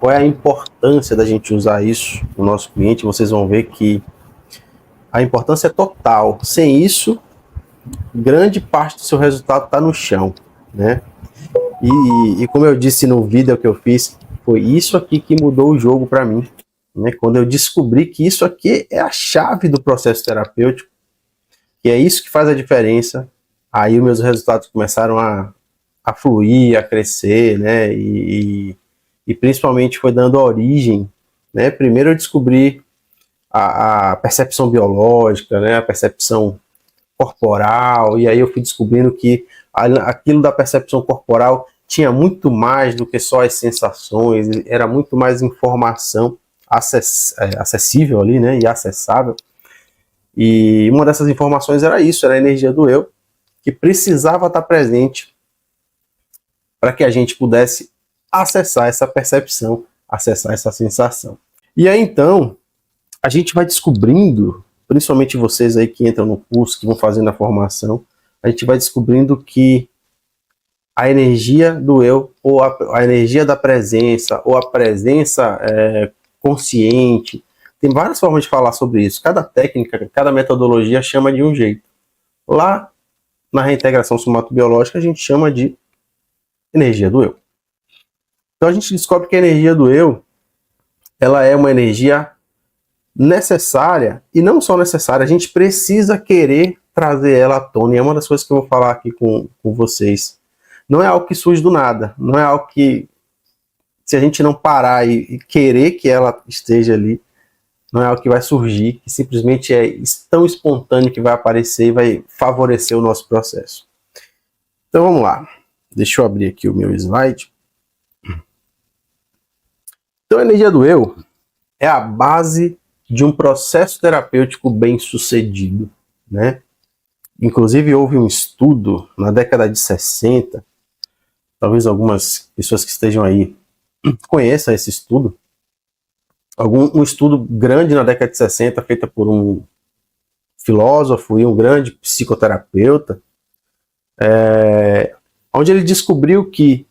qual é a importância da gente usar isso no nosso cliente, vocês vão ver que a importância é total. Sem isso, grande parte do seu resultado está no chão, né? E como eu disse no vídeo que eu fiz, foi isso aqui que mudou o jogo para mim, né? Quando eu descobri que isso aqui é a chave do processo terapêutico, que é isso que faz a diferença, aí os meus resultados começaram a fluir, a crescer, né? E principalmente foi dando origem, né? Primeiro eu descobri a percepção biológica, né? A percepção corporal, e aí eu fui descobrindo que aquilo da percepção corporal tinha muito mais do que só as sensações, era muito mais informação acessível ali, né? E acessável. E uma dessas informações era isso, era a energia do eu, que precisava estar presente para que a gente pudesse acessar essa percepção, acessar essa sensação. E aí então, a gente vai descobrindo, principalmente vocês aí que entram no curso, que vão fazendo a formação, a gente vai descobrindo que a energia do eu, ou a energia da presença, ou a presença consciente, tem várias formas de falar sobre isso. Cada técnica, cada metodologia chama de um jeito. Lá, na reintegração somatobiológica, a gente chama de energia do eu. Então a gente descobre que a energia do eu, ela é uma energia necessária, e não só necessária, a gente precisa querer trazer ela à tona, e é uma das coisas que eu vou falar aqui com vocês. Não é algo que surge do nada, não é algo que, se a gente não parar e querer que ela esteja ali, não é algo que vai surgir, que simplesmente é tão espontâneo que vai aparecer e vai favorecer o nosso processo. Então vamos lá, deixa eu abrir aqui o meu slide. Então a energia do eu é a base de um processo terapêutico bem sucedido, né? Inclusive houve um estudo na década de 60, talvez algumas pessoas que estejam aí conheçam esse estudo, um estudo grande na década de 60, feito por um filósofo e um grande psicoterapeuta, onde ele descobriu que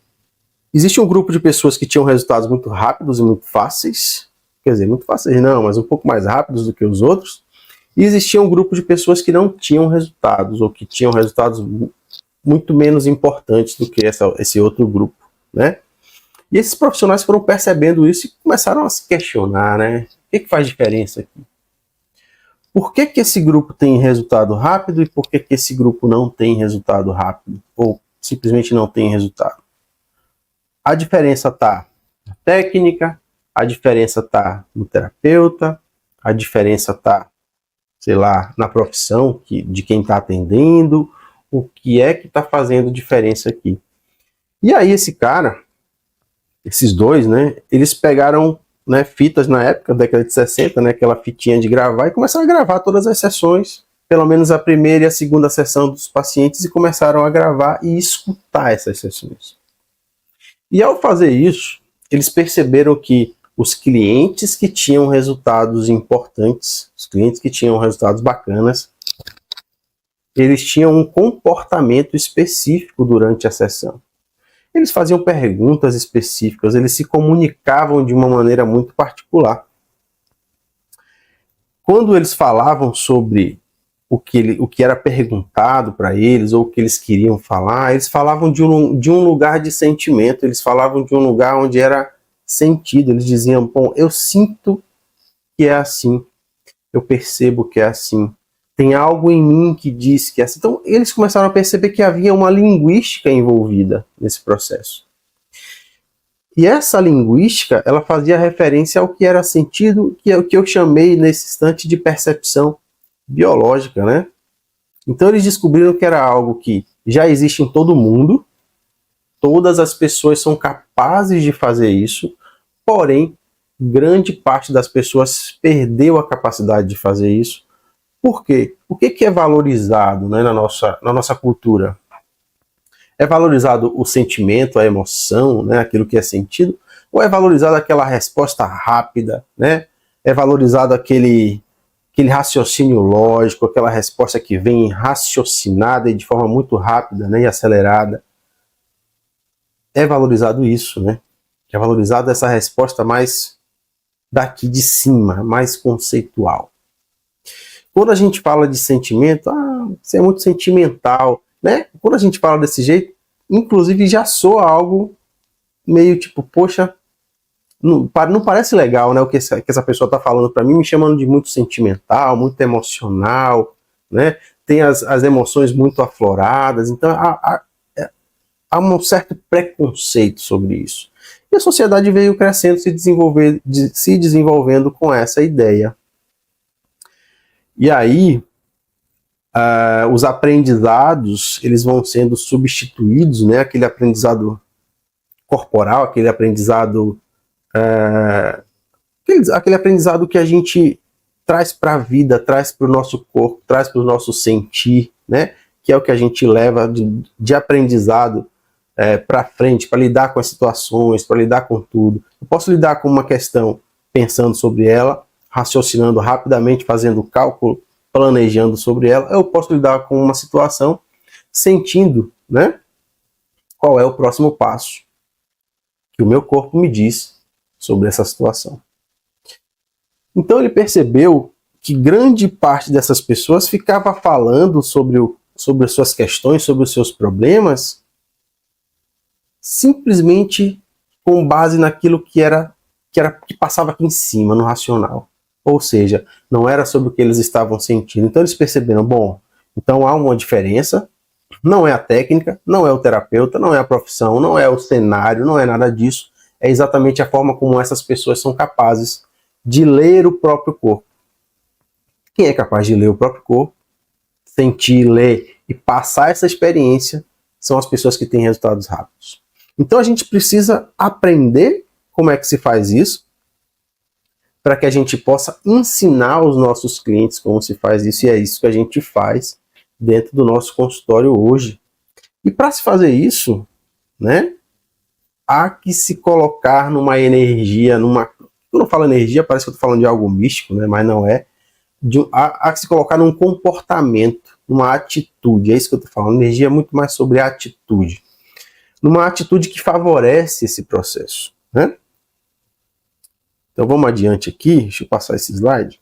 existe um grupo de pessoas que tinham resultados muito rápidos e muito fáceis, quer dizer, muito fáceis não, mas um pouco mais rápidos do que os outros, e existia um grupo de pessoas que não tinham resultados, ou que tinham resultados muito menos importantes do que esse outro grupo, né? E esses profissionais foram percebendo isso e começaram a se questionar, né? O que faz diferença aqui? Por que esse grupo tem resultado rápido e por que esse grupo não tem resultado rápido? Ou simplesmente não tem resultado? A diferença está na técnica, a diferença está no terapeuta, a diferença está, sei lá, na profissão de quem está atendendo, o que é que está fazendo diferença aqui. E aí esses dois, né, eles pegaram, né, fitas na época, década de 60, né, aquela fitinha de gravar, e começaram a gravar todas as sessões, pelo menos a primeira e a segunda sessão dos pacientes, e começaram a gravar e escutar essas sessões. E ao fazer isso, eles perceberam que os clientes que tinham resultados importantes, os clientes que tinham resultados bacanas, eles tinham um comportamento específico durante a sessão. Eles faziam perguntas específicas, eles se comunicavam de uma maneira muito particular. Quando eles falavam sobre o que era perguntado para eles, ou o que eles queriam falar, eles falavam de um lugar de sentimento, eles falavam de um lugar onde era sentido, eles diziam, bom, eu sinto que é assim, eu percebo que é assim, tem algo em mim que diz que é assim. Então eles começaram a perceber que havia uma linguística envolvida nesse processo. E essa linguística, ela fazia referência ao que era sentido, que é o que eu chamei nesse instante de percepção biológica, né? Então eles descobriram que era algo que já existe em todo mundo, todas as pessoas são capazes de fazer isso, porém, grande parte das pessoas perdeu a capacidade de fazer isso. Por quê? O que é valorizado, né, na nossa cultura? É valorizado o sentimento, a emoção, né, aquilo que é sentido? Ou é valorizado aquela resposta rápida, né? É valorizado aquele raciocínio lógico, aquela resposta que vem raciocinada e de forma muito rápida, né, e acelerada? É valorizado isso, né? que é valorizado essa resposta mais daqui de cima, mais conceitual. Quando a gente fala de sentimento, você é muito sentimental, né? Quando a gente fala desse jeito, inclusive já soa algo meio tipo, poxa, não parece legal, né? O que essa pessoa está falando para mim, me chamando de muito sentimental, muito emocional, né? Tem as emoções muito afloradas, então há um certo preconceito sobre isso. E a sociedade veio crescendo, se desenvolvendo com essa ideia. E aí, os aprendizados, eles vão sendo substituídos, né? Aquele aprendizado corporal, aquele aprendizado aquele aprendizado que a gente traz para a vida, traz para o nosso corpo, traz para o nosso sentir, né? Que é o que a gente leva de aprendizado para frente, para lidar com as situações, para lidar com tudo. Eu posso lidar com uma questão pensando sobre ela, raciocinando rapidamente, fazendo cálculo, planejando sobre ela. Eu posso lidar com uma situação sentindo, né? Qual é o próximo passo que o meu corpo me diz sobre essa situação. Então ele percebeu que grande parte dessas pessoas ficava falando sobre as suas questões, sobre os seus problemas, simplesmente com base naquilo que passava aqui em cima, no racional. Ou seja, não era sobre o que eles estavam sentindo. Então eles perceberam, bom, então há uma diferença, não é a técnica, não é o terapeuta, não é a profissão, não é o cenário, não é nada disso. É exatamente a forma como essas pessoas são capazes de ler o próprio corpo. Quem é capaz de ler o próprio corpo, sentir, ler e passar essa experiência são as pessoas que têm resultados rápidos. Então a gente precisa aprender como é que se faz isso, para que a gente possa ensinar os nossos clientes como se faz isso, e é isso que a gente faz dentro do nosso consultório hoje. E para se fazer isso, né, há que se colocar numa energia, quando eu falo energia, parece que eu estou falando de algo místico, né, mas não é. Há que se colocar num comportamento, numa atitude, é isso que eu estou falando. Energia é muito mais sobre a atitude. Numa atitude que favorece esse processo, né? Então vamos adiante aqui, deixa eu passar esse slide.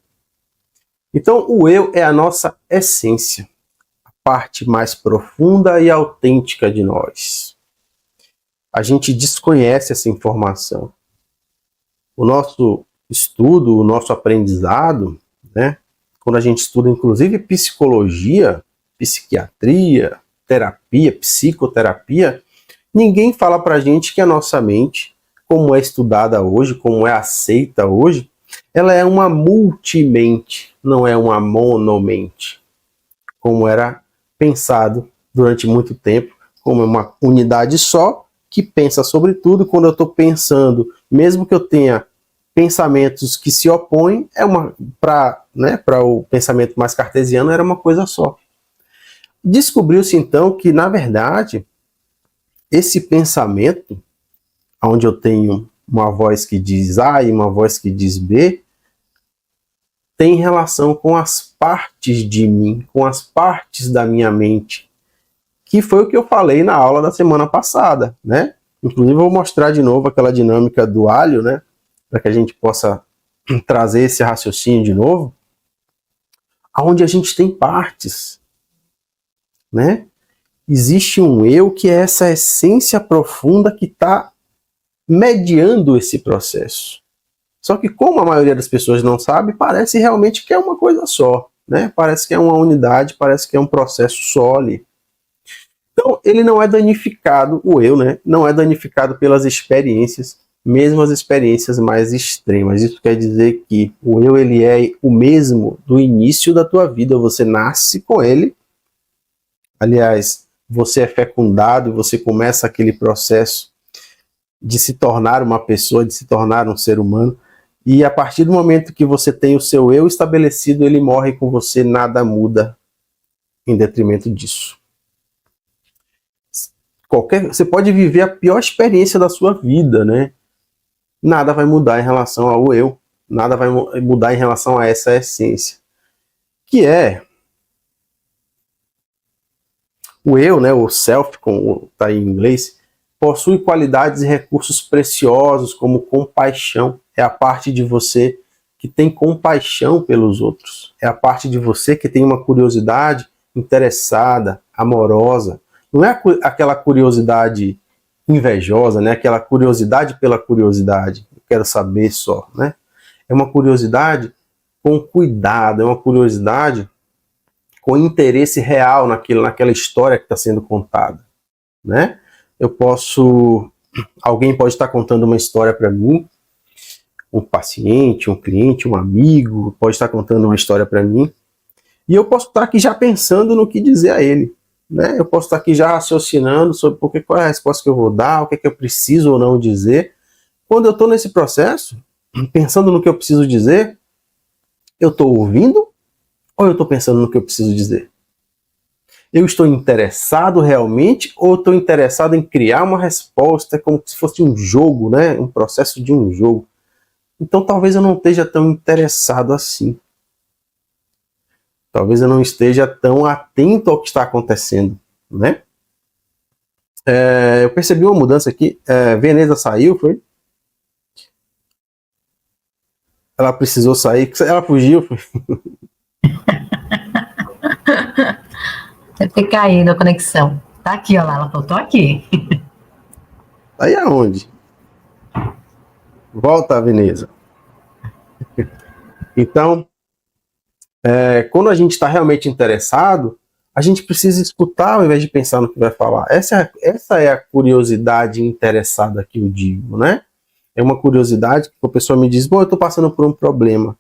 Então o eu é a nossa essência, a parte mais profunda e autêntica de nós. A gente desconhece essa informação. O nosso estudo, o nosso aprendizado, né? Quando a gente estuda inclusive psicologia, psiquiatria, terapia, psicoterapia, ninguém fala pra gente que a nossa mente, como é estudada hoje, como é aceita hoje, ela é uma multimente, não é uma monomente, como era pensado durante muito tempo, como uma unidade só, que pensa sobre tudo. Quando eu estou pensando, mesmo que eu tenha pensamentos que se opõem, para o pensamento mais cartesiano, era uma coisa só. Descobriu-se então que, na verdade, esse pensamento, onde eu tenho uma voz que diz A e uma voz que diz B, tem relação com as partes de mim, com as partes da minha mente, que foi o que eu falei na aula da semana passada, né? Inclusive eu vou mostrar de novo aquela dinâmica do alho, né? Para que a gente possa trazer esse raciocínio de novo, aonde a gente tem partes, né? Existe um eu que é essa essência profunda que está mediando esse processo. Só que como a maioria das pessoas não sabe, parece realmente que é uma coisa só, né? Parece que é uma unidade, parece que é um processo só ali. Então, ele não é danificado, o eu, né? Não é danificado pelas experiências, mesmo as experiências mais extremas. Isso quer dizer que o eu, ele é o mesmo do início da tua vida. Você nasce com ele. Aliás, você é fecundado, você começa aquele processo de se tornar uma pessoa, de se tornar um ser humano. E a partir do momento que você tem o seu eu estabelecido, ele morre com você, nada muda em detrimento disso. Você pode viver a pior experiência da sua vida, né? Nada vai mudar em relação ao eu, nada vai mudar em relação a essa essência, que é o eu, né? O self, como está em inglês, possui qualidades e recursos preciosos como compaixão. É a parte de você que tem compaixão pelos outros. É a parte de você que tem uma curiosidade interessada, amorosa. Não é aquela curiosidade invejosa, né? Aquela curiosidade pela curiosidade. Eu quero saber só, né? É uma curiosidade com cuidado, é uma curiosidade com interesse real naquela história que está sendo contada, né? Alguém pode estar contando uma história para mim, um paciente, um cliente, um amigo, pode estar contando uma história para mim, e eu posso estar aqui já pensando no que dizer a ele, né? Eu posso estar aqui já raciocinando sobre qual é a resposta que eu vou dar, o que é que eu preciso ou não dizer. Quando eu estou nesse processo, pensando no que eu preciso dizer, eu estou ouvindo ou eu estou pensando no que eu preciso dizer? Eu estou interessado realmente ou estou interessado em criar uma resposta como se fosse um jogo, né? Um processo de um jogo. Então talvez eu não esteja tão interessado assim. Talvez eu não esteja tão atento ao que está acontecendo, né? Eu percebi uma mudança aqui. Veneza saiu, foi? Ela precisou sair. Ela fugiu, foi? Deve ter caído a conexão. Tá aqui, ó lá, ela falou, tô aqui. Aí aonde? Volta, Veneza. Então, quando a gente está realmente interessado, a gente precisa escutar ao invés de pensar no que vai falar. Essa é a curiosidade interessada que eu digo, né? É uma curiosidade que a pessoa me diz, bom, eu estou passando por um problema.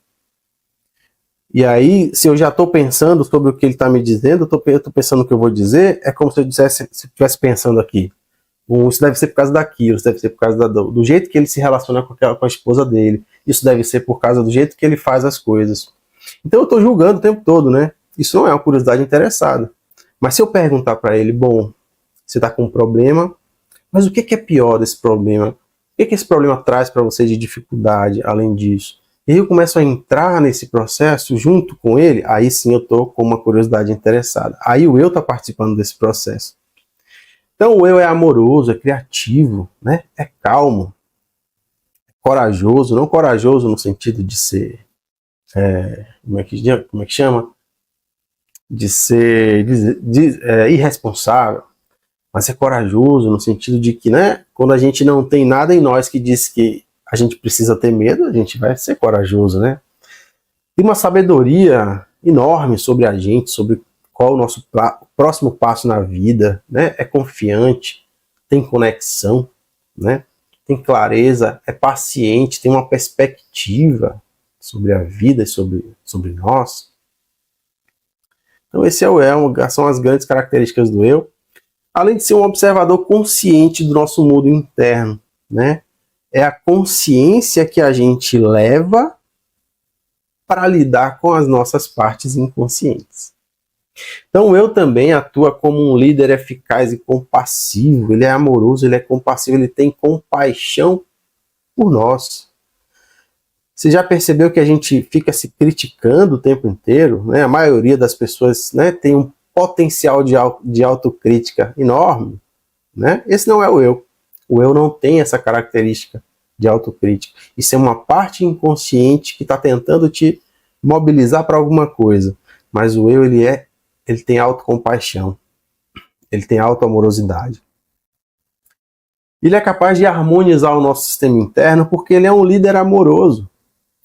E aí, se eu já estou pensando sobre o que ele está me dizendo, eu estou pensando no que eu vou dizer, é como se eu estivesse pensando aqui. Isso deve ser por causa daquilo, isso deve ser por causa do jeito que ele se relaciona com a esposa dele, isso deve ser por causa do jeito que ele faz as coisas. Então eu estou julgando o tempo todo, né? Isso não é uma curiosidade interessada. Mas se eu perguntar para ele, bom, você está com um problema, mas o que é pior desse problema? O que esse problema traz para você de dificuldade, além disso? E aí eu começo a entrar nesse processo junto com ele, aí sim eu estou com uma curiosidade interessada. Aí o eu está participando desse processo. Então o eu é amoroso, é criativo, né? É calmo, é corajoso, não corajoso no sentido de ser, como é que chama? De ser irresponsável, mas é corajoso no sentido de que, né? Quando a gente não tem nada em nós que diz que a gente precisa ter medo, a gente vai ser corajoso, né? Tem uma sabedoria enorme sobre a gente, sobre qual o nosso próximo passo na vida, né? É confiante, tem conexão, né? Tem clareza, é paciente, tem uma perspectiva sobre a vida e sobre nós. Então esse é o eu, são as grandes características do eu, além de ser um observador consciente do nosso mundo interno, né? É a consciência que a gente leva para lidar com as nossas partes inconscientes. Então eu também atua como um líder eficaz e compassivo. Ele é amoroso, ele é compassivo, ele tem compaixão por nós. Você já percebeu que a gente fica se criticando o tempo inteiro, né? A maioria das pessoas, né, tem um potencial de autocrítica enorme, né? Esse não é o eu. O eu não tem essa característica de autocrítica. Isso é uma parte inconsciente que está tentando te mobilizar para alguma coisa. Mas o eu, ele tem autocompaixão. Ele tem autoamorosidade. Ele é capaz de harmonizar o nosso sistema interno porque ele é um líder amoroso.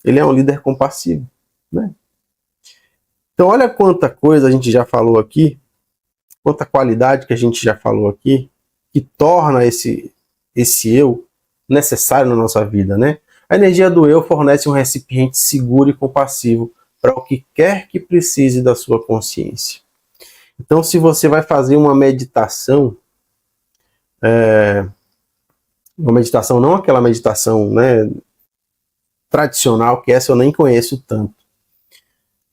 Ele é um líder compassivo, né? Então olha quanta coisa a gente já falou aqui, quanta qualidade que a gente já falou aqui, que torna esse eu necessário na nossa vida, né? A energia do eu fornece um recipiente seguro e compassivo para o que quer que precise da sua consciência. Então, se você vai fazer uma meditação, não aquela meditação, né, tradicional, que essa eu nem conheço tanto.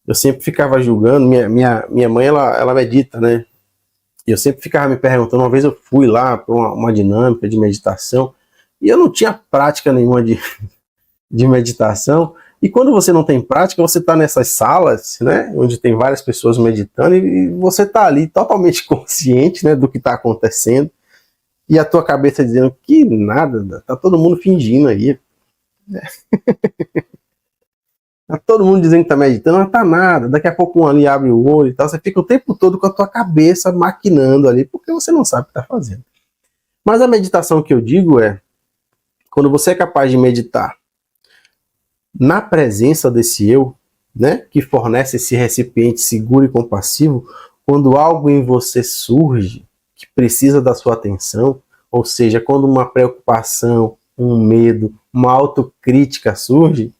Eu sempre ficava julgando, minha mãe, ela medita, né? E eu sempre ficava me perguntando, uma vez eu fui lá para uma dinâmica de meditação, e eu não tinha prática nenhuma de meditação, e quando você não tem prática, você está nessas salas, né, onde tem várias pessoas meditando, e você está ali totalmente consciente, né, do que está acontecendo, E a tua cabeça dizendo que nada, tá todo mundo fingindo aí. Tá todo mundo dizendo que tá meditando, não tá nada. Daqui a pouco um ali abre o olho e tal. Você fica o tempo todo com a tua cabeça maquinando ali, porque você não sabe o que tá fazendo. Mas a meditação que eu digo é quando você é capaz de meditar na presença desse eu, né, que fornece esse recipiente seguro e compassivo, quando algo em você surge que precisa da sua atenção, ou seja, quando uma preocupação, um medo, uma autocrítica surge,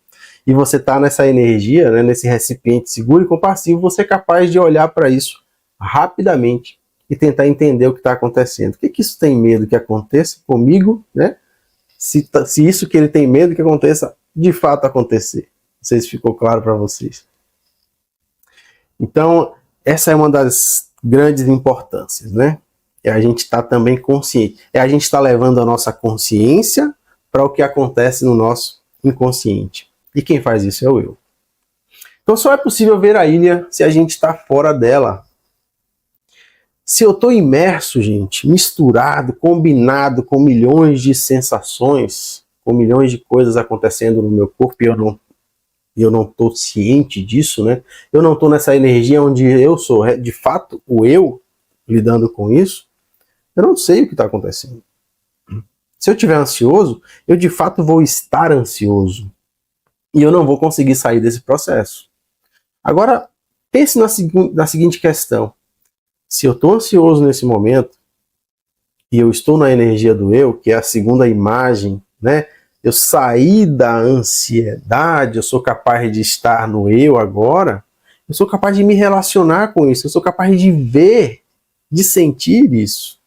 e você está nessa energia, né, nesse recipiente seguro e compassivo, você é capaz de olhar para isso rapidamente e tentar entender o que está acontecendo. O que isso tem medo que aconteça comigo, né? Se isso que ele tem medo que aconteça, de fato acontecer. Não sei se ficou claro para vocês. Então, essa é uma das grandes importâncias, né? É a gente estar também consciente. É a gente estar levando a nossa consciência para o que acontece no nosso inconsciente. E quem faz isso é o eu. Então só é possível ver a ilha se a gente está fora dela. Se eu estou imerso, gente, misturado, combinado com milhões de sensações, com milhões de coisas acontecendo no meu corpo e eu não estou ciente disso, né? Eu não estou nessa energia onde eu sou, de fato, o eu, lidando com isso, eu não sei o que está acontecendo. Se eu estiver ansioso, eu de fato vou estar ansioso. E eu não vou conseguir sair desse processo. Agora, pense na seguinte questão. Se eu estou ansioso nesse momento, e eu estou na energia do eu, que é a segunda imagem, né? Eu saí da ansiedade, eu sou capaz de estar no eu agora, eu sou capaz de me relacionar com isso, eu sou capaz de ver, de sentir isso.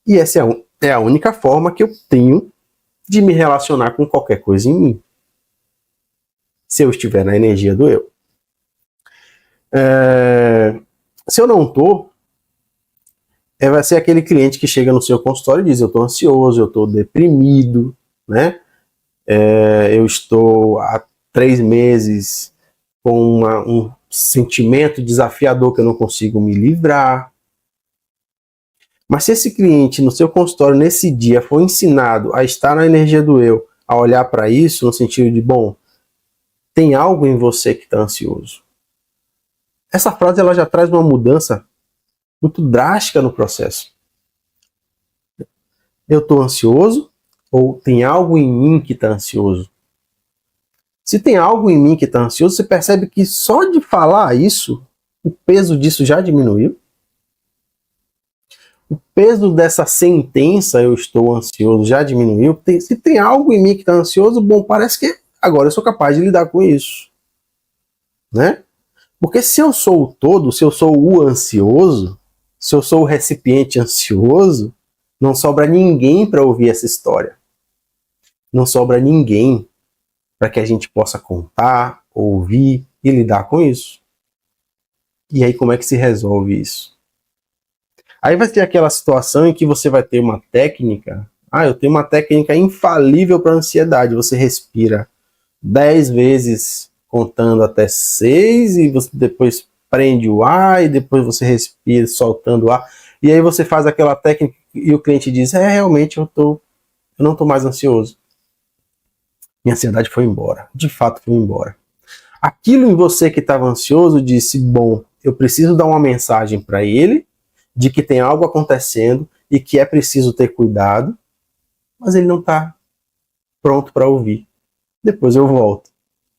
E essa é a única forma que eu tenho de me relacionar com qualquer coisa em mim. Se eu estiver na energia do eu. Se eu não estou, vai ser aquele cliente que chega no seu consultório e diz: eu estou ansioso, eu estou deprimido, né? Eu estou há 3 meses com um sentimento desafiador que eu não consigo me livrar. Mas se esse cliente no seu consultório nesse dia foi ensinado a estar na energia do eu, a olhar para isso no sentido de, bom, tem algo em você que está ansioso. Essa frase ela já traz uma mudança muito drástica no processo. Eu estou ansioso ou tem algo em mim que está ansioso? Se tem algo em mim que está ansioso, você percebe que só de falar isso, o peso disso já diminuiu. O peso dessa sentença, eu estou ansioso, já diminuiu. Se tem algo em mim que está ansioso, bom, parece que agora eu sou capaz de lidar com isso. Né? Porque se eu sou o todo, se eu sou o ansioso, se eu sou o recipiente ansioso, não sobra ninguém para ouvir essa história. Não sobra ninguém para que a gente possa contar, ouvir e lidar com isso. E aí como é que se resolve isso? Aí vai ter aquela situação em que você vai ter uma técnica. Eu tenho uma técnica infalível para ansiedade. Você respira 10 vezes contando até 6 e você depois prende o ar e depois você respira soltando o ar. E aí você faz aquela técnica e o cliente diz: realmente eu não estou mais ansioso. Minha ansiedade foi embora. De fato foi embora. Aquilo em você que estava ansioso disse: bom, eu preciso dar uma mensagem para ele de que tem algo acontecendo e que é preciso ter cuidado, mas ele não está pronto para ouvir. Depois eu volto.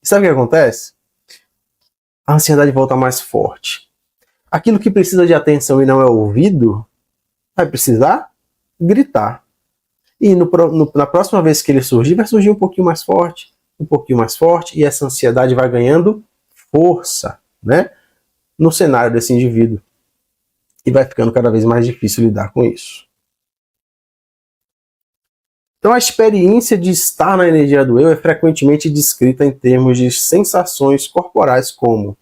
E sabe o que acontece? A ansiedade volta mais forte. Aquilo que precisa de atenção e não é ouvido, vai precisar gritar. E na próxima vez que ele surgir, vai surgir um pouquinho mais forte, e essa ansiedade vai ganhando força, né, no cenário desse indivíduo. E vai ficando cada vez mais difícil lidar com isso. Então a experiência de estar na energia do eu é frequentemente descrita em termos de sensações corporais como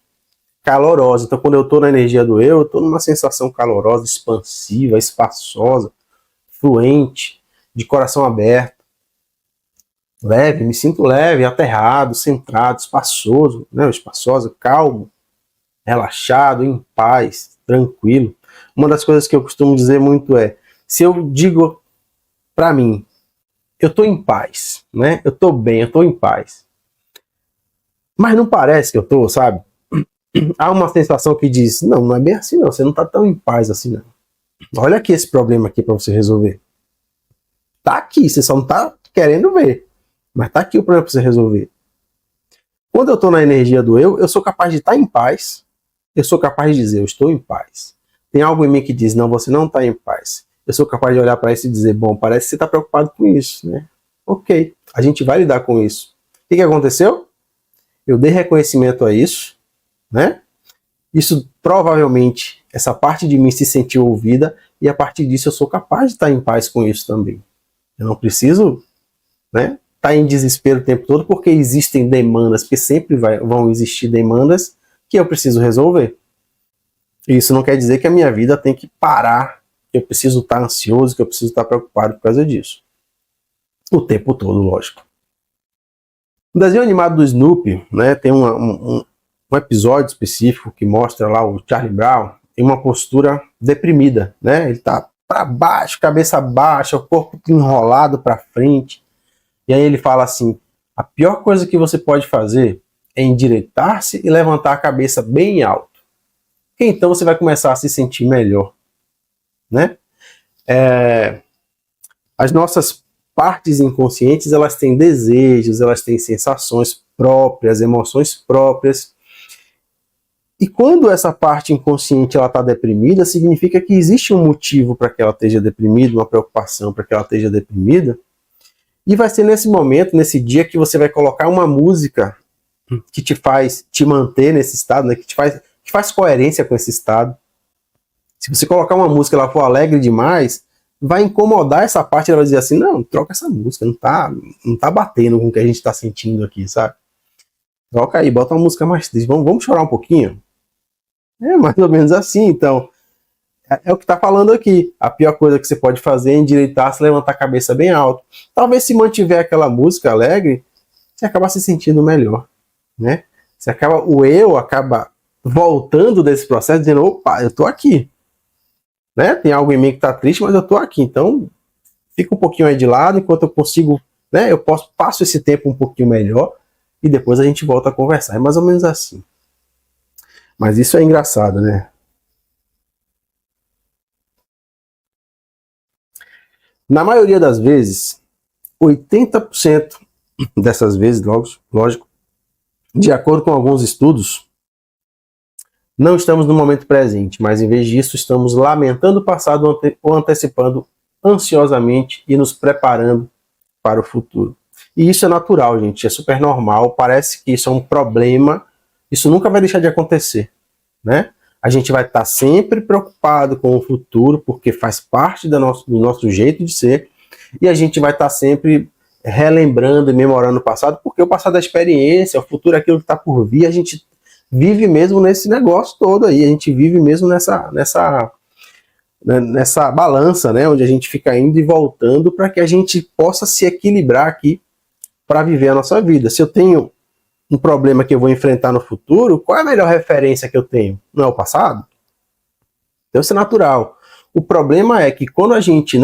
calorosa. Então quando eu estou na energia do eu estou numa sensação calorosa, expansiva, espaçosa, fluente, de coração aberto, leve, me sinto leve, aterrado, centrado, espaçoso, né? Espaçoso, calmo, relaxado, em paz, tranquilo. Uma das coisas que eu costumo dizer muito é, se eu digo para mim, eu tô em paz, né? Eu tô bem, eu tô em paz. Mas não parece que eu tô, sabe? Há uma sensação que diz, não é bem assim não, você não tá tão em paz assim não. Olha aqui esse problema aqui para você resolver. Tá aqui, você só não tá querendo ver. Mas tá aqui o problema para você resolver. Quando eu tô na energia do eu sou capaz de estar em paz. Eu sou capaz de dizer, eu estou em paz. Tem algo em mim que diz, não, você não está em paz. Eu sou capaz de olhar para isso e dizer, bom, parece que você está preocupado com isso, né? Ok, a gente vai lidar com isso. O que aconteceu? Eu dei reconhecimento a isso, né? Isso provavelmente, essa parte de mim se sentiu ouvida e a partir disso eu sou capaz de estar em paz com isso também. Eu não preciso, né, estar em desespero o tempo todo porque existem demandas, porque sempre vão existir demandas que eu preciso resolver. Isso não quer dizer que a minha vida tem que parar, que eu preciso estar ansioso, que eu preciso estar preocupado por causa disso. O tempo todo, lógico. No desenho animado do Snoopy, né, tem um episódio específico que mostra lá o Charlie Brown em uma postura deprimida, né? Ele está para baixo, cabeça baixa, o corpo enrolado para frente. E aí ele fala assim, a pior coisa que você pode fazer é endireitar-se e levantar a cabeça bem alto. Que então você vai começar a se sentir melhor, né? As nossas partes inconscientes, elas têm desejos, elas têm sensações próprias, emoções próprias. E quando essa parte inconsciente ela está deprimida, significa que existe um motivo para que ela esteja deprimida, uma preocupação para que ela esteja deprimida. E vai ser nesse momento, nesse dia, que você vai colocar uma música que te faz te manter nesse estado, né? que faz coerência com esse estado. Se você colocar uma música e ela for alegre demais, vai incomodar essa parte, ela vai dizer assim, não, troca essa música, não tá batendo com o que a gente está sentindo aqui, sabe? Troca aí, bota uma música mais triste, vamos chorar um pouquinho? É mais ou menos assim, então, é o que está falando aqui. A pior coisa que você pode fazer é endireitar-se, levantar a cabeça bem alto. Talvez se mantiver aquela música alegre, você acaba se sentindo melhor, né? O eu acaba voltando desse processo, dizendo, opa, eu tô aqui. Né? Tem algo em mim que está triste, mas eu estou aqui. Então, fica um pouquinho aí de lado, enquanto eu consigo, né? Passo esse tempo um pouquinho melhor e depois a gente volta a conversar. É mais ou menos assim. Mas isso é engraçado, né? Na maioria das vezes, 80% dessas vezes, lógico, de acordo com alguns estudos, não estamos no momento presente, mas em vez disso estamos lamentando o passado ou antecipando ansiosamente e nos preparando para o futuro. E isso é natural, gente, é super normal, parece que isso é um problema, isso nunca vai deixar de acontecer, né? A gente vai estar sempre preocupado com o futuro, porque faz parte do nosso jeito de ser, e a gente vai estar sempre relembrando e memorando o passado, porque o passado é a experiência, o futuro é aquilo que está por vir, a gente vive mesmo nesse negócio todo aí, a gente vive mesmo nessa balança, né, onde a gente fica indo e voltando para que a gente possa se equilibrar aqui para viver a nossa vida. Se eu tenho um problema que eu vou enfrentar no futuro, qual é a melhor referência que eu tenho? Não é o passado? Então isso é natural. O problema é que quando a gente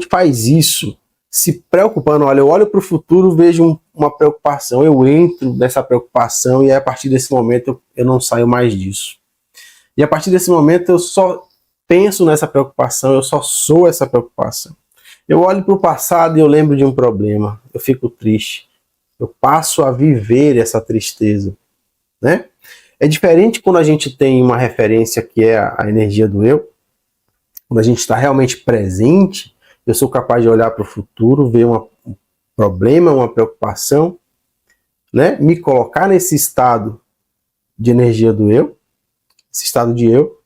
faz isso, se preocupando, olha, eu olho para o futuro, vejo uma preocupação, eu entro nessa preocupação e a partir desse momento eu não saio mais disso. E a partir desse momento eu só penso nessa preocupação, eu só sou essa preocupação. Eu olho para o passado e eu lembro de um problema, eu fico triste. Eu passo a viver essa tristeza, né? É diferente quando a gente tem uma referência que é a energia do eu. Quando a gente está realmente presente, eu sou capaz de olhar para o futuro, ver um problema, uma preocupação, né? Me colocar nesse estado de energia do eu, esse estado de eu,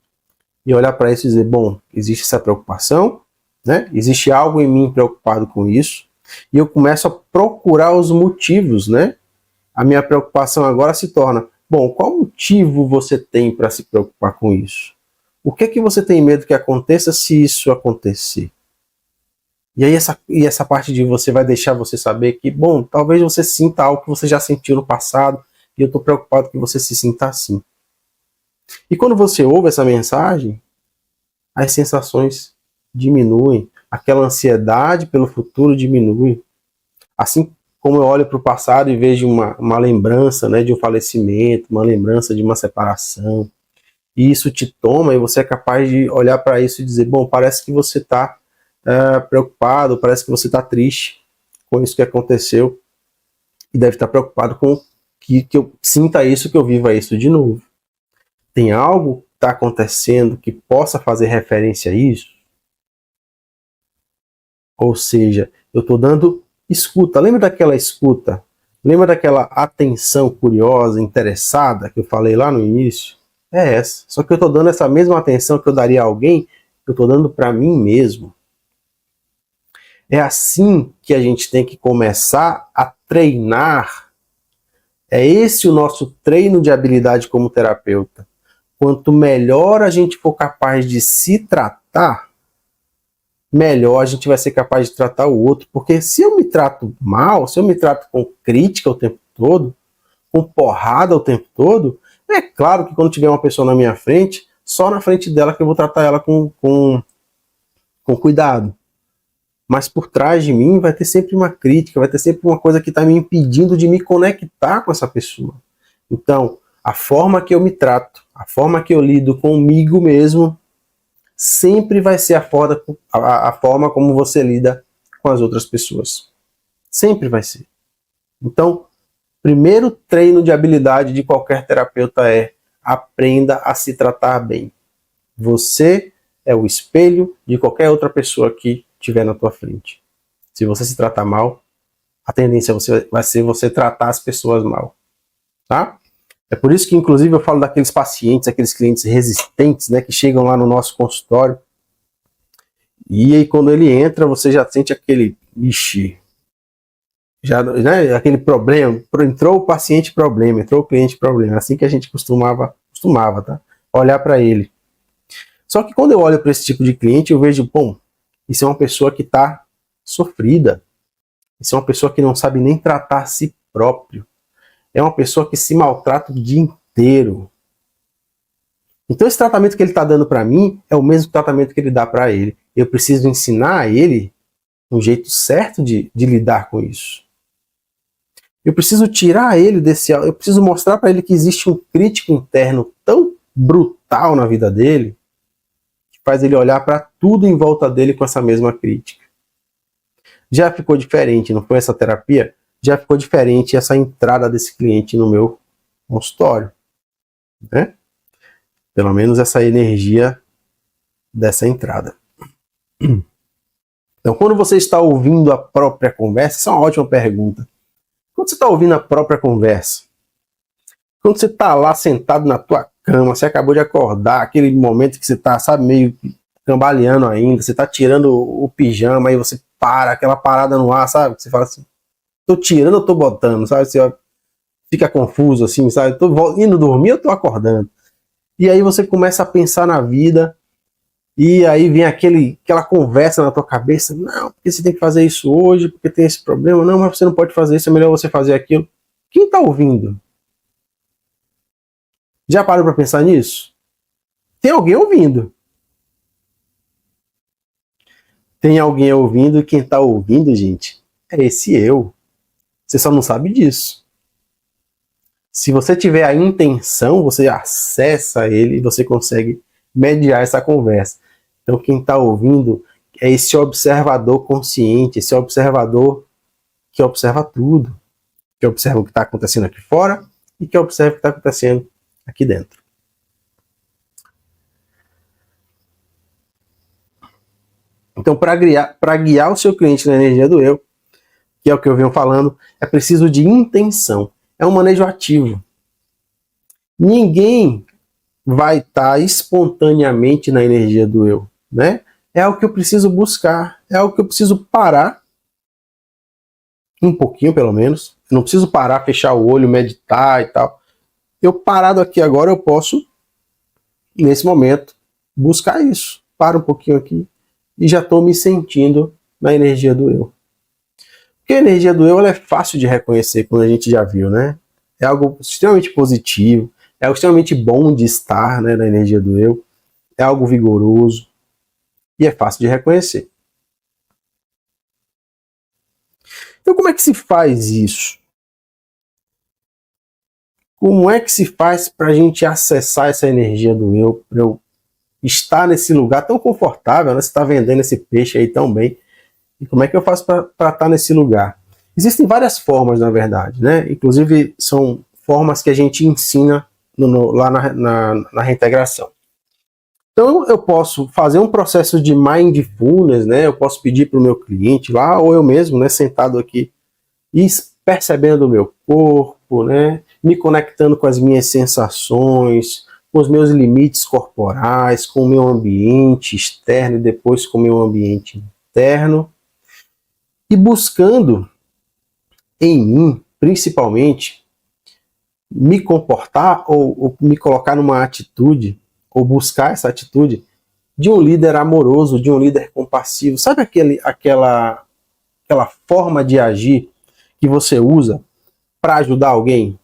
e olhar para isso e dizer, bom, existe essa preocupação, né? Existe algo em mim preocupado com isso, e eu começo a procurar os motivos, né? A minha preocupação agora se torna, bom, qual motivo você tem para se preocupar com isso? O que é que você tem medo que aconteça se isso acontecer? E aí essa parte de você vai deixar você saber que, bom, talvez você sinta algo que você já sentiu no passado, e eu estou preocupado que você se sinta assim. E quando você ouve essa mensagem, as sensações diminuem, aquela ansiedade pelo futuro diminui. Assim como eu olho para o passado e vejo uma lembrança, né, de um falecimento, uma lembrança de uma separação, e isso te toma e você é capaz de olhar para isso e dizer, bom, parece que você está preocupado, parece que você está triste com isso que aconteceu e deve estar preocupado com que eu sinta isso, que eu viva isso de novo. Tem algo que está acontecendo que possa fazer referência a isso? Ou seja, eu estou dando escuta. Lembra daquela escuta? Lembra daquela atenção curiosa, interessada que eu falei lá no início? É essa. Só que eu estou dando essa mesma atenção que eu daria a alguém, eu estou dando para mim mesmo. É assim que a gente tem que começar a treinar. É esse o nosso treino de habilidade como terapeuta. Quanto melhor a gente for capaz de se tratar, melhor a gente vai ser capaz de tratar o outro. Porque se eu me trato mal, se eu me trato com crítica o tempo todo, com porrada o tempo todo, é claro que quando tiver uma pessoa na minha frente, só na frente dela que eu vou tratar ela com cuidado. Mas por trás de mim vai ter sempre uma crítica, vai ter sempre uma coisa que está me impedindo de me conectar com essa pessoa. Então, a forma que eu me trato, a forma que eu lido comigo mesmo, sempre vai ser a forma como você lida com as outras pessoas. Sempre vai ser. Então, primeiro treino de habilidade de qualquer terapeuta é: aprenda a se tratar bem. Você é o espelho de qualquer outra pessoa que estiver na tua frente. Se você se tratar mal, a tendência vai ser você tratar as pessoas mal. Tá? É por isso que, inclusive, eu falo daqueles pacientes, aqueles clientes resistentes, né, que chegam lá no nosso consultório. E aí, quando ele entra, você já sente aquele já, né, aquele problema. Entrou o paciente problema, entrou o cliente problema. Assim que a gente costumava, tá? Olhar para ele. Só que quando eu olho para esse tipo de cliente, eu vejo, bom, isso é uma pessoa que está sofrida. Isso é uma pessoa que não sabe nem tratar a si próprio. É uma pessoa que se maltrata o dia inteiro. Então esse tratamento que ele está dando para mim é o mesmo tratamento que ele dá para ele. Eu preciso ensinar a ele um jeito certo de lidar com isso. Eu preciso tirar ele desse... Eu preciso mostrar para ele que existe um crítico interno tão brutal na vida dele que faz ele olhar para tudo em volta dele com essa mesma crítica. Já ficou diferente, não foi essa terapia? Já ficou diferente essa entrada desse cliente no meu consultório, né? Pelo menos essa energia dessa entrada. Então, quando você está ouvindo a própria conversa, essa é uma ótima pergunta. Quando você está ouvindo a própria conversa, quando você está lá sentado na tua cama, você acabou de acordar, aquele momento que você está, sabe, meio cambaleando ainda, você está tirando o pijama, aí você para, aquela parada no ar, sabe? Você fala assim, tô tirando ou tô botando, sabe? Você fica confuso assim, sabe? Tô indo dormir ou tô acordando? E aí você começa a pensar na vida, e aí vem aquela conversa na tua cabeça, não, porque você tem que fazer isso hoje, porque tem esse problema, não, mas você não pode fazer isso, é melhor você fazer aquilo. Quem tá ouvindo? Já parou para pensar nisso? Tem alguém ouvindo. Tem alguém ouvindo, e quem tá ouvindo, gente, é esse eu. Você só não sabe disso. Se você tiver a intenção, você acessa ele e você consegue mediar essa conversa. Então quem está ouvindo é esse observador consciente, esse observador que observa tudo, que observa o que está acontecendo aqui fora e que observa o que está acontecendo aqui dentro. Então, para guiar o seu cliente na energia do eu, que é o que eu venho falando, é preciso de intenção. É um manejo ativo. Ninguém vai estar espontaneamente na energia do eu, né? É algo que eu preciso buscar, é algo que eu preciso parar, um pouquinho pelo menos. Eu não preciso parar, fechar o olho, meditar e tal. Eu parado aqui agora, eu posso, nesse momento, buscar isso. Para um pouquinho aqui e já estou me sentindo na energia do eu. Porque a energia do eu ela é fácil de reconhecer, quando a gente já viu, né? É algo extremamente positivo, é algo extremamente bom de estar, né, na energia do eu, é algo vigoroso e é fácil de reconhecer. Então, como é que se faz isso? Como é que se faz para a gente acessar essa energia do eu, para eu estar nesse lugar tão confortável, né? Você está vendendo esse peixe aí tão bem. E como é que eu faço para estar nesse lugar? Existem várias formas, na verdade, né? Inclusive, são formas que a gente ensina lá na reintegração. Então, eu posso fazer um processo de mindfulness, né? Eu posso pedir para o meu cliente lá, ou eu mesmo, né, sentado aqui, e percebendo o meu corpo, né? Me conectando com as minhas sensações, com os meus limites corporais, com o meu ambiente externo e depois com o meu ambiente interno. E buscando em mim, principalmente, me comportar ou me colocar numa atitude, ou buscar essa atitude de um líder amoroso, de um líder compassivo. Sabe aquela forma de agir que você usa para ajudar alguém?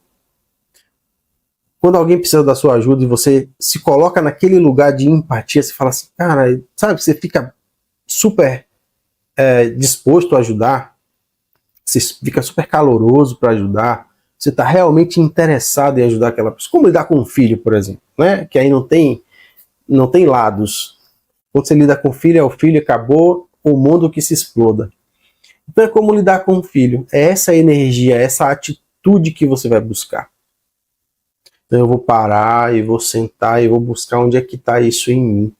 Quando alguém precisa da sua ajuda e você se coloca naquele lugar de empatia, você fala assim, cara, sabe, você fica super disposto a ajudar, você fica super caloroso para ajudar, você está realmente interessado em ajudar aquela pessoa. Como lidar com um filho, por exemplo, né? Que aí não tem lados. Quando você lida com o filho, é o filho, acabou, o mundo que se exploda. Então é como lidar com um filho. É essa energia, essa atitude que você vai buscar. Então eu vou parar e vou sentar e vou buscar onde é que está isso em mim.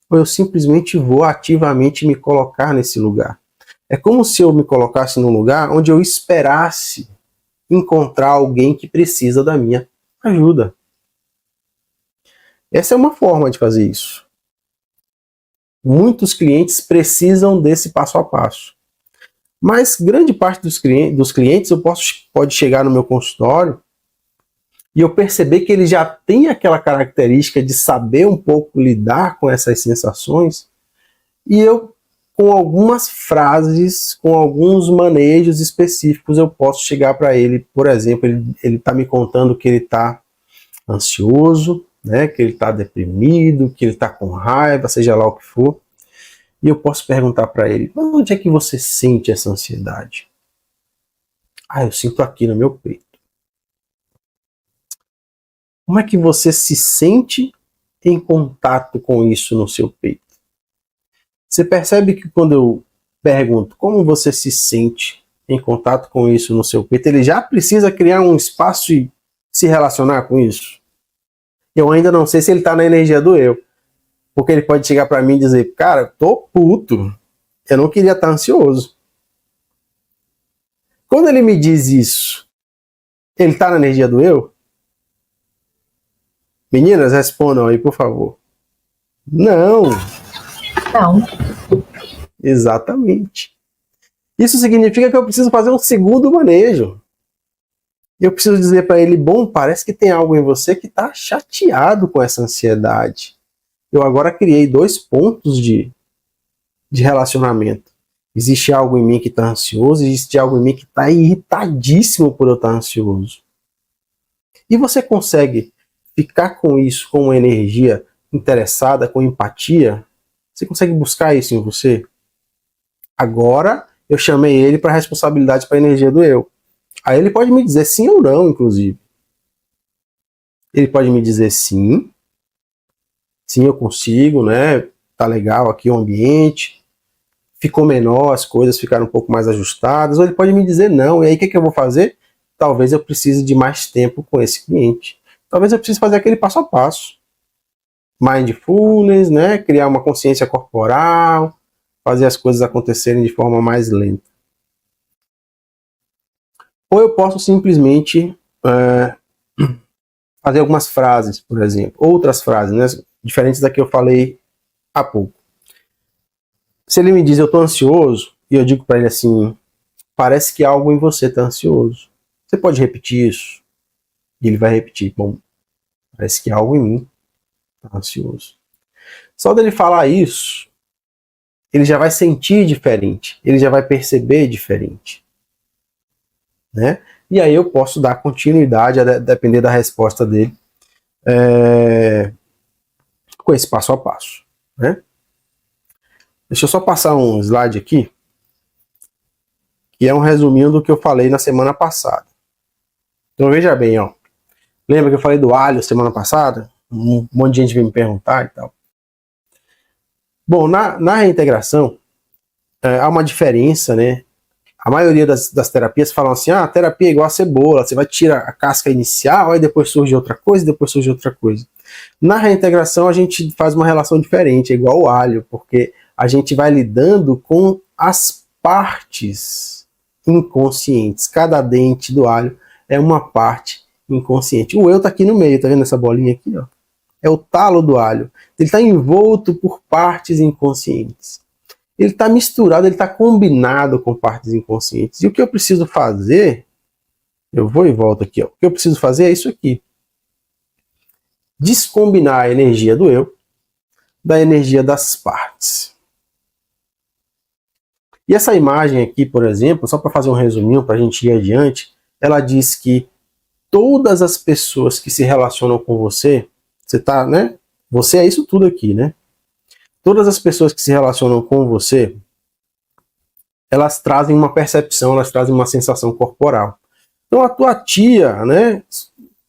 Ou eu simplesmente vou ativamente me colocar nesse lugar. É como se eu me colocasse num lugar onde eu esperasse encontrar alguém que precisa da minha ajuda. Essa é uma forma de fazer isso. Muitos clientes precisam desse passo a passo. Mas grande parte dos clientes pode chegar no meu consultório e eu perceber que ele já tem aquela característica de saber um pouco lidar com essas sensações, e eu, com algumas frases, com alguns manejos específicos, eu posso chegar para ele. Por exemplo, ele está me contando que ele está ansioso, né, que ele está deprimido, que ele está com raiva, seja lá o que for. E eu posso perguntar para ele, onde é que você sente essa ansiedade? Ah, eu sinto aqui no meu peito. Como é que você se sente em contato com isso no seu peito? Você percebe que quando eu pergunto como você se sente em contato com isso no seu peito, ele já precisa criar um espaço e se relacionar com isso? Eu ainda não sei se ele está na energia do eu. Porque ele pode chegar para mim e dizer, cara, tô puto, eu não queria estar ansioso. Quando ele me diz isso, ele está na energia do eu? Meninas, respondam aí, por favor. Não. Não. Exatamente. Isso significa que eu preciso fazer um segundo manejo. Eu preciso dizer para ele, bom, parece que tem algo em você que está chateado com essa ansiedade. Eu agora criei 2 pontos de relacionamento. Existe algo em mim que está ansioso, existe algo em mim que está irritadíssimo por eu estar ansioso. E você consegue ficar com isso, com uma energia interessada, com empatia? Você consegue buscar isso em você? Agora eu chamei ele para a responsabilidade, para a energia do eu. Aí ele pode me dizer sim ou não, inclusive. Ele pode me dizer sim eu consigo, né? Tá legal aqui o ambiente, ficou menor, as coisas ficaram um pouco mais ajustadas. Ou ele pode me dizer não, e aí o que eu vou fazer? Talvez eu precise de mais tempo com esse cliente. Talvez eu precise fazer aquele passo a passo. Mindfulness, né? Criar uma consciência corporal, fazer as coisas acontecerem de forma mais lenta. Ou eu posso simplesmente fazer algumas frases, por exemplo, outras frases, né? Diferentes da que eu falei há pouco. Se ele me diz eu estou ansioso, e eu digo para ele assim, parece que algo em você está ansioso. Você pode repetir isso? E ele vai repetir, bom, parece que algo em mim está ansioso. Só dele falar isso, ele já vai sentir diferente, ele já vai perceber diferente, né? E aí eu posso dar continuidade, a depender da resposta dele, com esse passo a passo, né? Deixa eu só passar um slide aqui, que é um resuminho do que eu falei na semana passada. Então veja bem, ó. Lembra que eu falei do alho semana passada? Um monte de gente veio me perguntar e tal. Bom, na reintegração, há uma diferença, né? A maioria das terapias falam assim, a terapia é igual a cebola, você vai tirar a casca inicial, aí depois surge outra coisa, depois surge outra coisa. Na reintegração a gente faz uma relação diferente, é igual ao alho, porque a gente vai lidando com as partes inconscientes. Cada dente do alho é uma parte inconsciente. O eu tá aqui no meio, tá vendo essa bolinha aqui, ó? É o talo do alho. Ele está envolto por partes inconscientes. Ele está misturado, ele está combinado com partes inconscientes. E o que eu preciso fazer, eu vou e volto aqui, ó. O que eu preciso fazer é isso aqui. Descombinar a energia do eu da energia das partes. E essa imagem aqui, por exemplo, só para fazer um resuminho para a gente ir adiante, ela diz que todas as pessoas que se relacionam com você, você tá, né? Você é isso tudo aqui, né? Todas as pessoas que se relacionam com você, elas trazem uma percepção, elas trazem uma sensação corporal. Então a tua tia, né?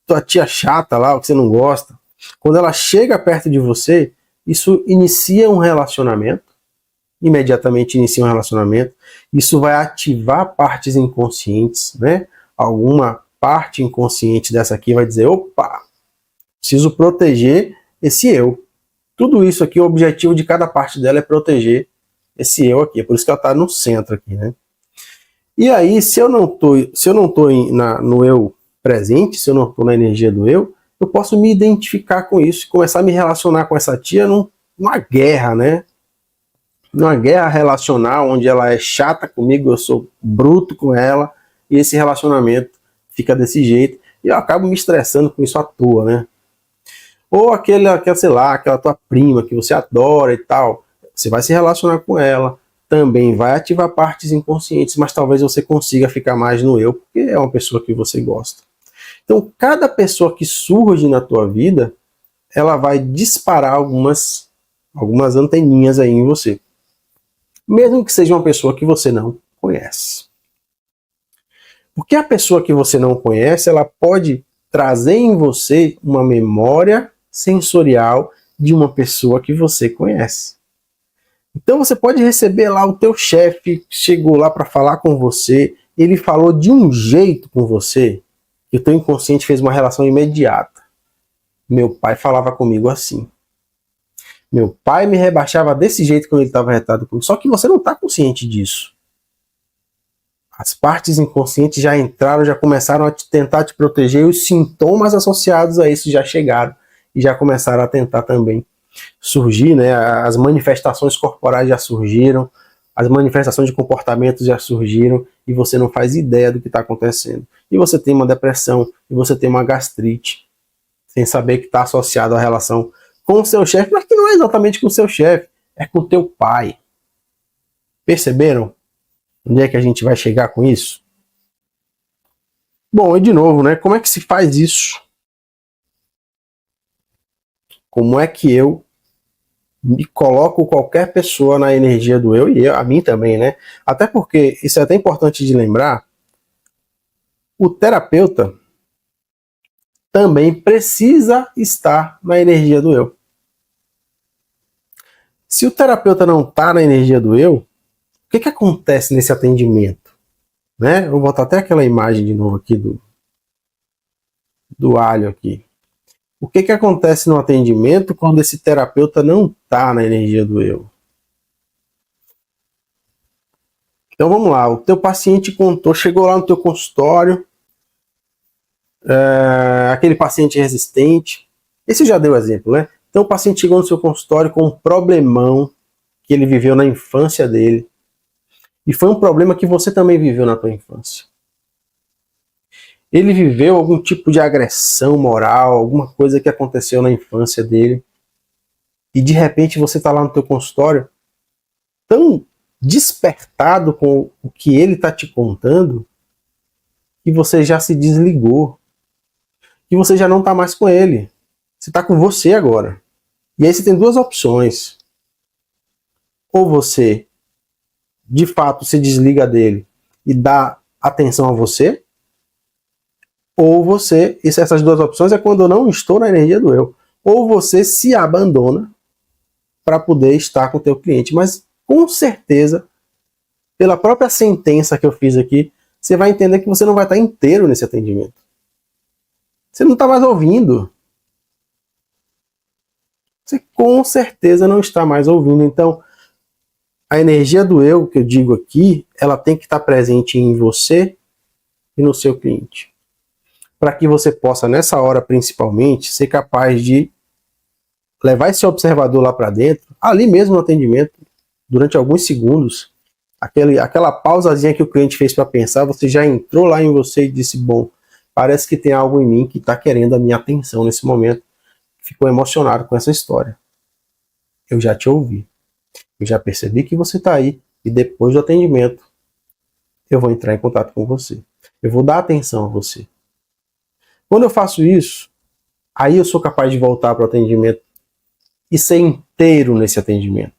Tua tia chata lá, o que você não gosta, quando ela chega perto de você, isso inicia um relacionamento, imediatamente inicia um relacionamento, isso vai ativar partes inconscientes, né? Alguma parte inconsciente dessa aqui vai dizer, opa, preciso proteger esse eu. Tudo isso aqui, o objetivo de cada parte dela é proteger esse eu aqui. É por isso que ela está no centro aqui, né? E aí, se eu não tô no eu presente, se eu não estou na energia do eu posso me identificar com isso, começar a me relacionar com essa tia numa guerra, né? Numa guerra relacional, onde ela é chata comigo, eu sou bruto com ela, e esse relacionamento fica desse jeito, e eu acabo me estressando com isso à toa, né? Ou sei lá, aquela tua prima que você adora e tal, você vai se relacionar com ela, também vai ativar partes inconscientes, mas talvez você consiga ficar mais no eu, porque é uma pessoa que você gosta. Então, cada pessoa que surge na tua vida, ela vai disparar algumas anteninhas aí em você. Mesmo que seja uma pessoa que você não conhece. Porque a pessoa que você não conhece, ela pode trazer em você uma memória sensorial de uma pessoa que você conhece. Então você pode receber lá o teu chefe, chegou lá para falar com você, ele falou de um jeito com você, que o teu inconsciente fez uma relação imediata. Meu pai falava comigo assim. Meu pai me rebaixava desse jeito quando ele estava retado comigo. Só que você não está consciente disso. As partes inconscientes já entraram, já começaram a tentar te proteger, e os sintomas associados a isso já chegaram e já começaram a tentar também surgir, né? As manifestações corporais já surgiram, as manifestações de comportamento já surgiram e você não faz ideia do que está acontecendo. E você tem uma depressão, e você tem uma gastrite, sem saber que está associado à relação com o seu chefe, mas que não é exatamente com o seu chefe, é com o teu pai. Perceberam? Onde é que a gente vai chegar com isso? Bom, e de novo, né? Como é que se faz isso? Como é que eu me coloco qualquer pessoa na energia do eu e a mim também, né? Até porque, isso é até importante de lembrar, o terapeuta também precisa estar na energia do eu. Se o terapeuta não está na energia do eu, o que acontece nesse atendimento? Né? Eu vou botar até aquela imagem de novo aqui do alho aqui. O que acontece no atendimento quando esse terapeuta não está na energia do eu? Então vamos lá, o teu paciente contou, chegou lá no teu consultório, aquele paciente resistente, esse já deu exemplo, né? Então o paciente chegou no seu consultório com um problemão que ele viveu na infância dele, e foi um problema que você também viveu na tua infância. Ele viveu algum tipo de agressão moral, alguma coisa que aconteceu na infância dele, e de repente você está lá no teu consultório tão despertado com o que ele está te contando, que você já se desligou, que você já não está mais com ele, você está com você agora. E aí você tem duas opções: ou você de fato se desliga dele e dá atenção a você, ou você, essas duas opções é quando eu não estou na energia do eu, ou você se abandona para poder estar com o teu cliente, mas com certeza, pela própria sentença que eu fiz aqui, você vai entender que você não vai estar inteiro nesse atendimento. Você não está mais ouvindo. Você com certeza não está mais ouvindo. Então, a energia do eu, que eu digo aqui, ela tem que estar presente em você e no seu cliente. Para que você possa, nessa hora principalmente, ser capaz de levar esse observador lá para dentro, ali mesmo no atendimento, durante alguns segundos, aquela pausazinha que o cliente fez para pensar, você já entrou lá em você e disse, bom, parece que tem algo em mim que está querendo a minha atenção nesse momento. Ficou emocionado com essa história. Eu já te ouvi. Eu já percebi que você está aí. E depois do atendimento, eu vou entrar em contato com você. Eu vou dar atenção a você. Quando eu faço isso, aí eu sou capaz de voltar para o atendimento e ser inteiro nesse atendimento.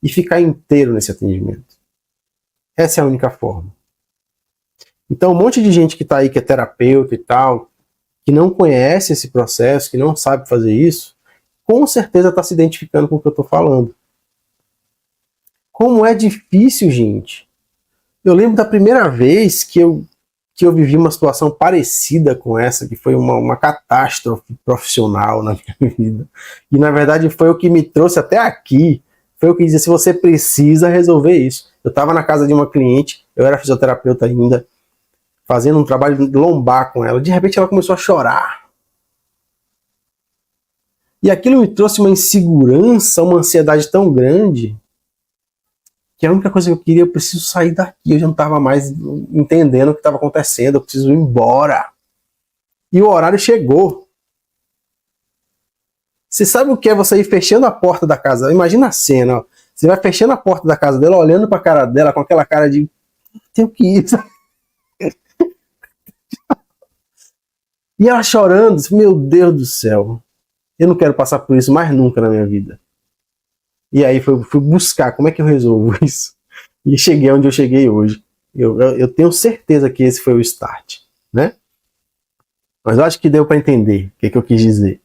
E ficar inteiro nesse atendimento. Essa é a única forma. Então, um monte de gente que está aí, que é terapeuta e tal, que não conhece esse processo, que não sabe fazer isso, com certeza está se identificando com o que eu estou falando. Como é difícil, gente. Eu lembro da primeira vez que eu vivi uma situação parecida com essa, que foi uma catástrofe profissional na minha vida. E, na verdade, foi o que me trouxe até aqui. Foi o que dizia, se você precisa resolver isso. Eu estava na casa de uma cliente, eu era fisioterapeuta ainda, fazendo um trabalho lombar com ela. De repente ela começou a chorar. E aquilo me trouxe uma insegurança, uma ansiedade tão grande, que a única coisa que eu queria, eu preciso sair daqui. Eu já não estava mais entendendo o que estava acontecendo, eu preciso ir embora. E o horário chegou. Você sabe o que é você ir fechando a porta da casa? Imagina a cena, ó. Você vai fechando a porta da casa dela, olhando para a cara dela com aquela cara de tenho que ir. E ela chorando, meu Deus do céu, eu não quero passar por isso mais nunca na minha vida. E aí fui buscar como é que eu resolvo isso. E cheguei onde eu cheguei hoje. Eu tenho certeza que esse foi o start, né? Mas eu acho que deu para entender o que eu quis dizer.